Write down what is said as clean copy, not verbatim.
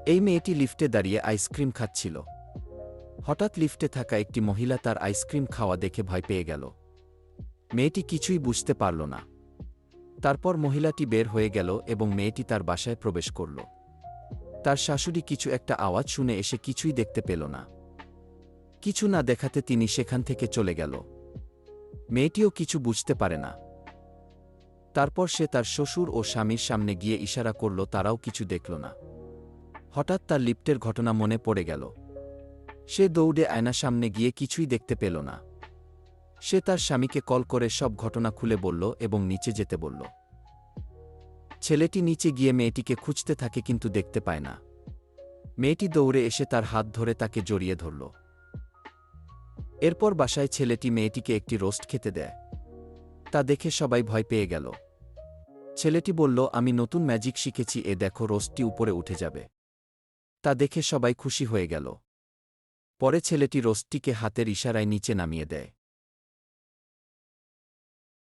এই মেয়েটি লিফটে দাঁড়িয়ে আইসক্রিম খাচ্ছিল। হঠাৎ লিফটে থাকা একটি মহিলা তার আইসক্রিম খাওয়া দেখে ভয় পেয়ে গেল। মেয়েটি কিছুই বুঝতে পারল না। তারপর মহিলাটি বের হয়ে গেল এবং মেয়েটি তার বাসায় প্রবেশ করল। তার শাশুড়ি কিছু একটা আওয়াজ শুনে এসে কিছুই দেখতে পেল না। কিছু না দেখাতে তিনি সেখান থেকে চলে গেল। মেয়েটিও কিছু বুঝতে পারে না। তারপর সে তার শ্বশুর ও স্বামীর সামনে গিয়ে ইশারা করল, তারাও কিছু দেখল না। হঠাৎ তার লিফটের ঘটনা মনে পড়ে গেল। সে দৌড়ে আয়নার সামনে গিয়ে কিছুই দেখতে পেল না। সে তার স্বামীকে কল করে সব ঘটনা খুলে বলল এবং নিচে যেতে বলল। ছেলেটি নিচে গিয়ে মেয়েটিকে খুঁজতে থাকে কিন্তু দেখতে পায় না। মেয়েটি দৌড়ে এসে তার হাত ধরে তাকে জড়িয়ে ধরল। এরপর বাসায় ছেলেটি মেয়েটিকে একটি রোস্ট খেতে দেয়। তা দেখে সবাই ভয় পেয়ে গেল। ছেলেটি বলল, আমি নতুন ম্যাজিক শিখেছি, এ দেখো রোস্টটি উপরে উঠে যাবে। তা দেখে সবাই খুশি হয়ে গেল। পরে ছেলেটি রোস্টটিকে হাতের ইশারায় নিচে নামিয়ে দেয়।